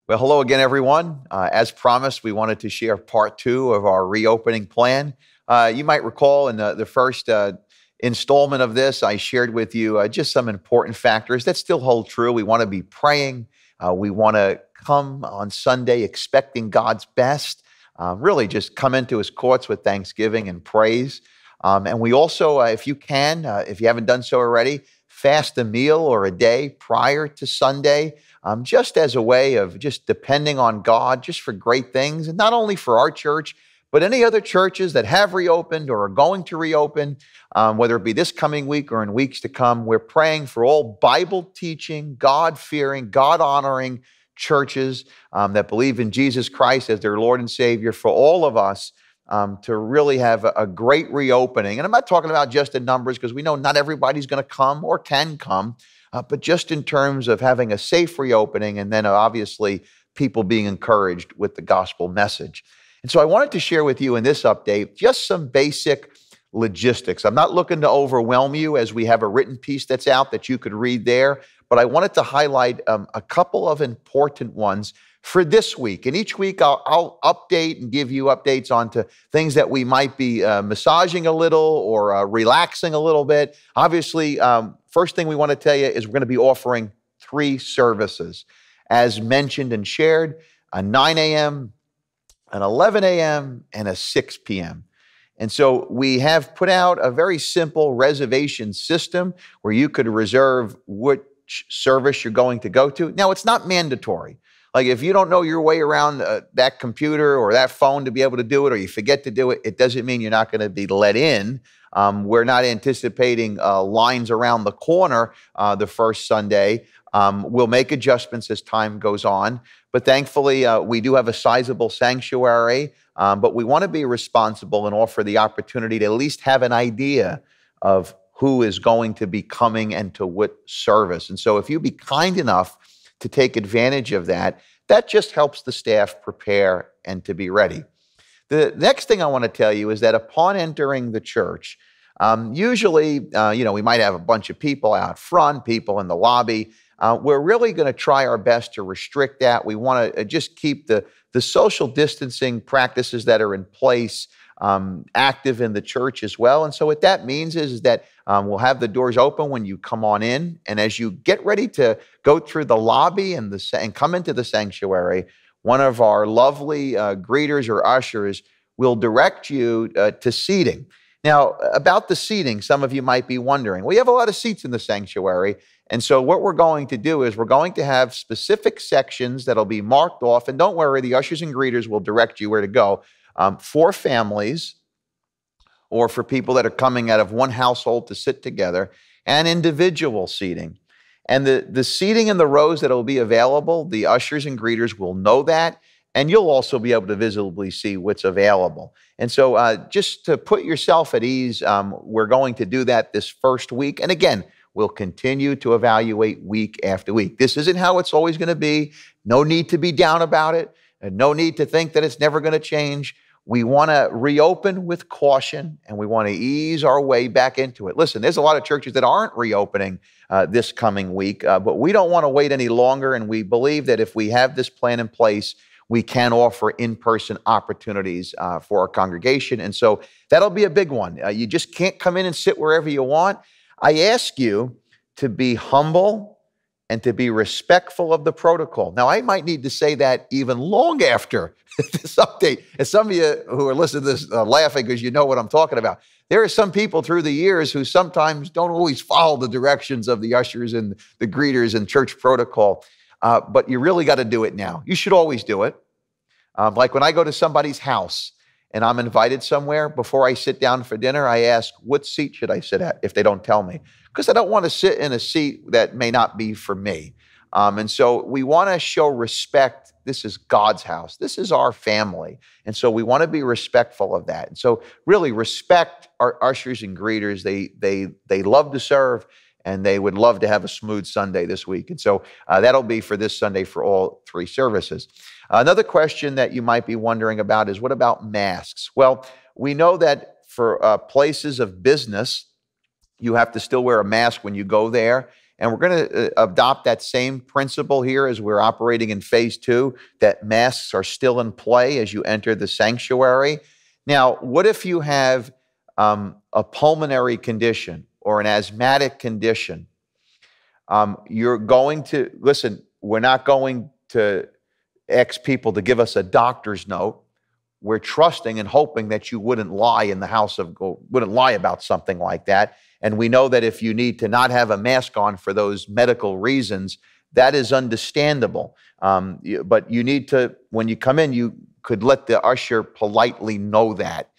Well, hello again, everyone. As promised, we wanted to share part two of our reopening plan. You might recall in the first installment of this, I shared with you just some important factors that still hold true. We want to be praying. We want to come on Sunday expecting God's best. Really just come into his courts with thanksgiving and praise. And we also, if you can, if you haven't done so already, fast a meal or a day prior to Sunday, just as a way of just depending on God just for great things, and not only for our church, but any other churches that have reopened or are going to reopen, whether it be this coming week or in weeks to come. We're praying for all Bible-teaching, God-fearing, God-honoring churches that believe in Jesus Christ as their Lord and Savior, for all of us to really have a great reopening. And I'm not talking about just the numbers, because we know not everybody's going to come or can come, but just in terms of having a safe reopening, and then obviously people being encouraged with the gospel message. And so I wanted to share with you in this update just some basic logistics. I'm not looking to overwhelm you, as we have a written piece that's out that you could read there, but I wanted to highlight a couple of important ones for this week. And each week I'll update and give you updates onto things that we might be massaging a little or relaxing a little bit. Obviously, first thing we want to tell you is we're going to be offering 3 services, as mentioned and shared: a 9 a.m., an 11 a.m., and a 6 p.m. And so we have put out a very simple reservation system where you could reserve which service you're going to go to. Now, it's not mandatory. Like, if you don't know your way around that computer or that phone to be able to do it, or you forget to do it, it doesn't mean you're not going to be let in. We're not anticipating lines around the corner the first Sunday. We'll make adjustments as time goes on. But thankfully, we do have a sizable sanctuary, but we want to be responsible and offer the opportunity to at least have an idea of who is going to be coming and to what service. And so if you be kind enough to take advantage of that, that just helps the staff prepare and to be ready. The next thing I want to tell you is that upon entering the church, usually, we might have a bunch of people out front, people in the lobby. We're really going to try our best to restrict that. We want to just keep the social distancing practices that are in place active in the church as well. And so what that means is that we'll have the doors open when you come on in. And as you get ready to go through the lobby and come into the sanctuary, one of our lovely greeters or ushers will direct you to seating. Now, about the seating, some of you might be wondering, we have a lot of seats in the sanctuary. And so what we're going to do is we're going to have specific sections that'll be marked off. And don't worry, the ushers and greeters will direct you where to go, for families or for people that are coming out of one household to sit together, and individual seating. And the seating in the rows that will be available, the ushers and greeters will know that, and you'll also be able to visibly see what's available. And so just to put yourself at ease, we're going to do that this first week. And again, we'll continue to evaluate week after week. This isn't how it's always going to be. No need to be down about it, and no need to think that it's never going to change. We want to reopen with caution, and we want to ease our way back into it. Listen, there's a lot of churches that aren't reopening this coming week, but we don't want to wait any longer, and we believe that if we have this plan in place, we can offer in-person opportunities for our congregation. And so that'll be a big one. You just can't come in and sit wherever you want. I ask you to be humble and to be respectful of the protocol. Now, I might need to say that even long after this update. And some of you who are listening to this laughing because you know what I'm talking about. There are some people through the years who sometimes don't always follow the directions of the ushers and the greeters and church protocol, but you really got to do it now. You should always do it. Like when I go to somebody's house and I'm invited somewhere, before I sit down for dinner, I ask, what seat should I sit at if they don't tell me? Because I don't want to sit in a seat that may not be for me. And so we want to show respect. This is God's house. This is our family. And so we want to be respectful of that. And so really respect our ushers and greeters. They love to serve, and they would love to have a smooth Sunday this week. And so that'll be for this Sunday for all 3 services. Another question that you might be wondering about is, what about masks? Well, we know that for places of business, you have to still wear a mask when you go there. And we're going to adopt that same principle here as we're operating in phase 2, that masks are still in play as you enter the sanctuary. Now, what if you have a pulmonary condition or an asthmatic condition? You're going to, listen, we're not going to ask people to give us a doctor's note. We're trusting and hoping that you wouldn't lie wouldn't lie about something like that. And we know that if you need to not have a mask on for those medical reasons, that is understandable. But you need to, when you come in, you could let the usher politely know that.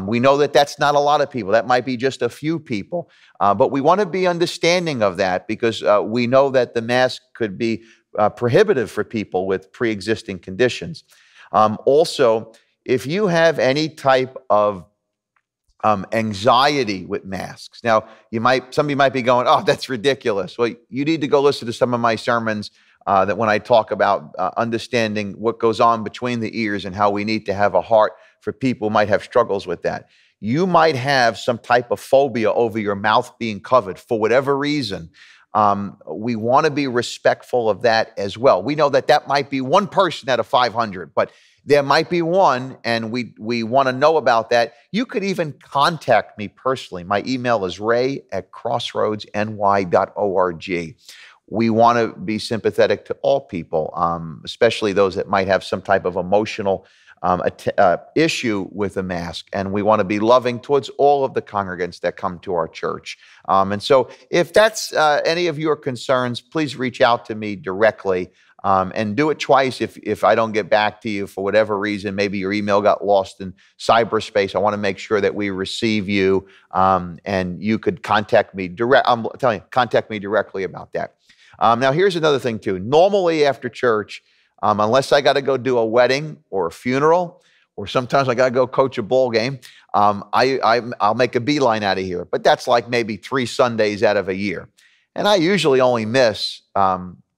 We know that that's not a lot of people. That might be just a few people. But we want to be understanding of that because we know that the mask could be prohibitive for people with pre-existing conditions. Also, if you have any type of anxiety with masks. Now, somebody might be going, oh, that's ridiculous. Well, you need to go listen to some of my sermons that when I talk about understanding what goes on between the ears and how we need to have a heart for people who might have struggles with that. You might have some type of phobia over your mouth being covered for whatever reason. We want to be respectful of that as well. We know that that might be one person out of 500, but there might be one, and we want to know about that. You could even contact me personally. My email is ray@crossroadsny.org. We want to be sympathetic to all people, especially those that might have some type of emotional issue with a mask. And we want to be loving towards all of the congregants that come to our church. And so if that's any of your concerns, please reach out to me directly. And do it twice if I don't get back to you for whatever reason. Maybe your email got lost in cyberspace. I want to make sure that we receive you, and you could contact me contact me directly about that. Now, here's another thing too. Normally after church, unless I got to go do a wedding or a funeral, or sometimes I got to go coach a ball game, I'll make a beeline out of here. But that's like maybe 3 Sundays out of a year, and I usually only miss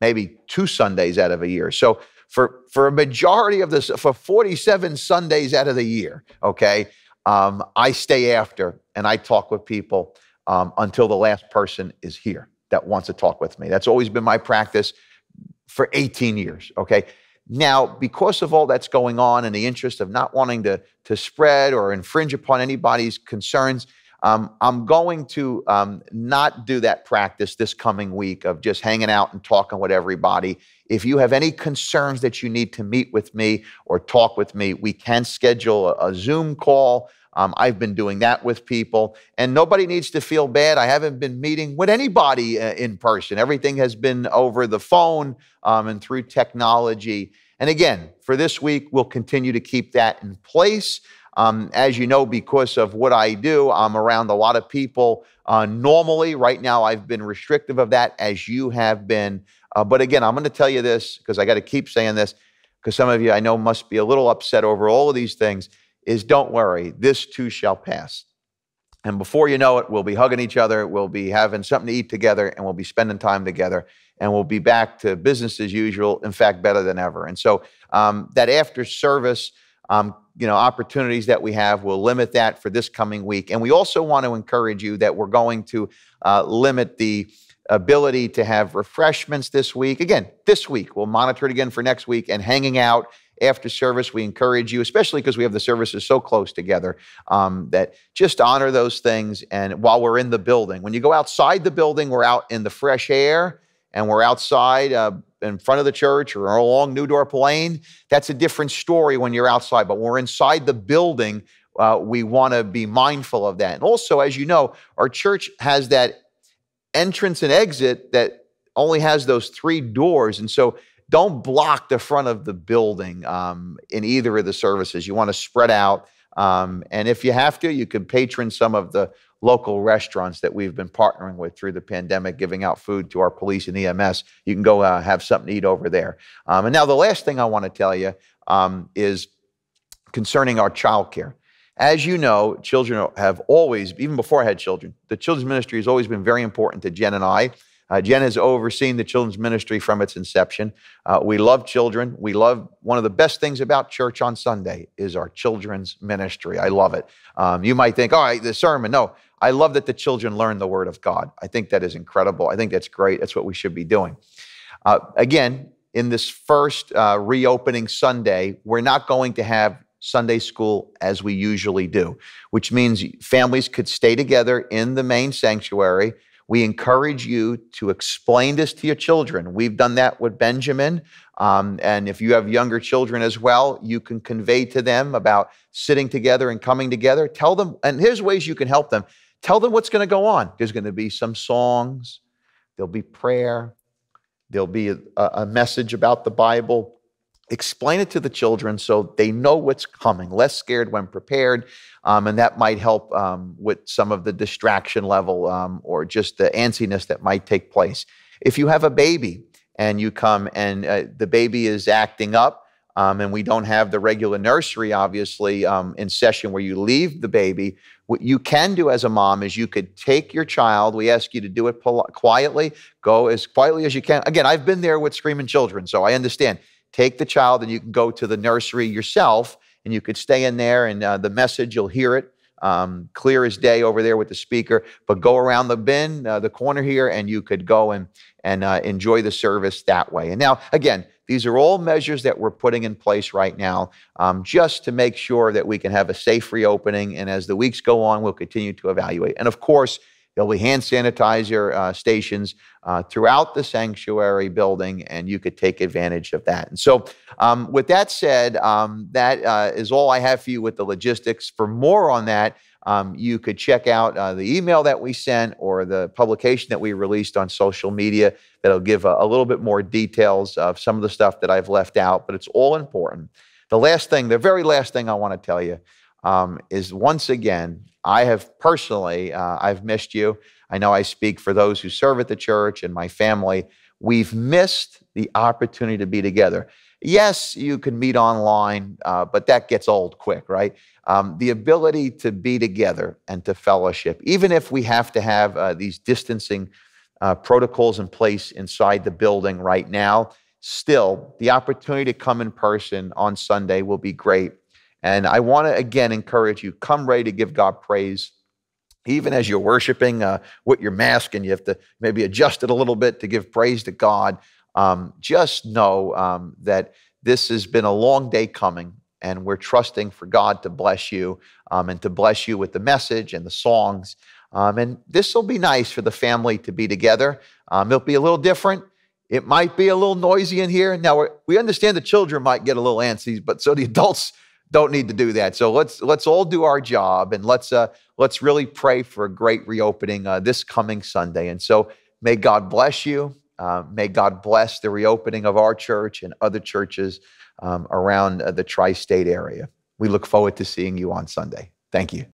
maybe 2 Sundays out of a year. So for a majority of this, for 47 Sundays out of the year, okay, I stay after and I talk with people until the last person is here that wants to talk with me. That's always been my practice for 18 years, okay? Now, because of all that's going on in the interest of not wanting to spread or infringe upon anybody's concerns, I'm going to not do that practice this coming week of just hanging out and talking with everybody. If you have any concerns that you need to meet with me or talk with me, we can schedule a Zoom call. I've been doing that with people, and nobody needs to feel bad. I haven't been meeting with anybody in person. Everything has been over the phone and through technology. And again, for this week, we'll continue to keep that in place. As you know, because of what I do, I'm around a lot of people normally. Right now, I've been restrictive of that, as you have been. But again, I'm going to tell you this, because I got to keep saying this, because some of you I know must be a little upset over all of these things, is don't worry, this too shall pass. And before you know it, we'll be hugging each other, we'll be having something to eat together, and we'll be spending time together, and we'll be back to business as usual, in fact, better than ever. And so that after service, opportunities that we have, we'll limit that for this coming week. And we also want to encourage you that we're going to limit the ability to have refreshments this week. Again, this week, we'll monitor it again for next week, and hanging out after service. We encourage you, especially because we have the services so close together, that just honor those things. And while we're in the building, when you go outside the building, we're out in the fresh air, and we're outside in front of the church or along New Dorp Lane. That's a different story when you're outside. But when we're inside the building, we want to be mindful of that. And also, as you know, our church has that entrance and exit that only has those 3 doors. And so don't block the front of the building in either of the services. You want to spread out. And if you have to, you can patron some of the local restaurants that we've been partnering with through the pandemic, giving out food to our police and EMS. You can go have something to eat over there. And now the last thing I want to tell you is concerning our childcare. As you know, children have always, even before I had children, the children's ministry has always been very important to Jen and I. Jen has overseen the children's ministry from its inception. We love children. We love one of the best things about church on Sunday is our children's ministry. I love it. You might think, all right, the sermon. No, I love that the children learn the Word of God. I think that is incredible. I think that's great. That's what we should be doing. Again, in this first reopening Sunday, we're not going to have Sunday school as we usually do, which means families could stay together in the main sanctuary. We encourage you to explain this to your children. We've done that with Benjamin. And if you have younger children as well, you can convey to them about sitting together and coming together. Tell them, and here's ways you can help them. Tell them what's going to go on. There's going to be some songs. There'll be prayer. There'll be a message about the Bible. Explain it to the children so they know what's coming, less scared when prepared, and that might help with some of the distraction level or just the antsiness that might take place. If you have a baby and you come and the baby is acting up and we don't have the regular nursery, obviously, in session where you leave the baby, what you can do as a mom is you could take your child. We ask you to do it quietly. Go as quietly as you can. Again, I've been there with screaming children, so I understand. Take the child and you can go to the nursery yourself and you could stay in there and the message, you'll hear it clear as day over there with the speaker, but go around the bin, the corner here, and you could go and enjoy the service that way. And now, again, these are all measures that we're putting in place right now just to make sure that we can have a safe reopening. And as the weeks go on, we'll continue to evaluate. And of course, there'll be hand sanitizer stations throughout the sanctuary building, and you could take advantage of that. And so with that said, that is all I have for you with the logistics. For more on that, you could check out the email that we sent or the publication that we released on social media that'll give a little bit more details of some of the stuff that I've left out, but it's all important. The very last thing I want to tell you is once again, I have personally, I've missed you. I know I speak for those who serve at the church and my family. We've missed the opportunity to be together. Yes, you can meet online, but that gets old quick, right? The ability to be together and to fellowship, even if we have to have these distancing protocols in place inside the building right now, still, the opportunity to come in person on Sunday will be great. And I want to, again, encourage you, come ready to give God praise. Even as you're worshiping with your mask and you have to maybe adjust it a little bit to give praise to God, just know that this has been a long day coming, and we're trusting for God to bless you and to bless you with the message and the songs. And this will be nice for the family to be together. It'll be a little different. It might be a little noisy in here. Now, we understand the children might get a little antsy, but so the adults don't need to do that. So let's all do our job, and let's really pray for a great reopening this coming Sunday. And so may God bless you. May God bless the reopening of our church and other churches around the tri-state area. We look forward to seeing you on Sunday. Thank you.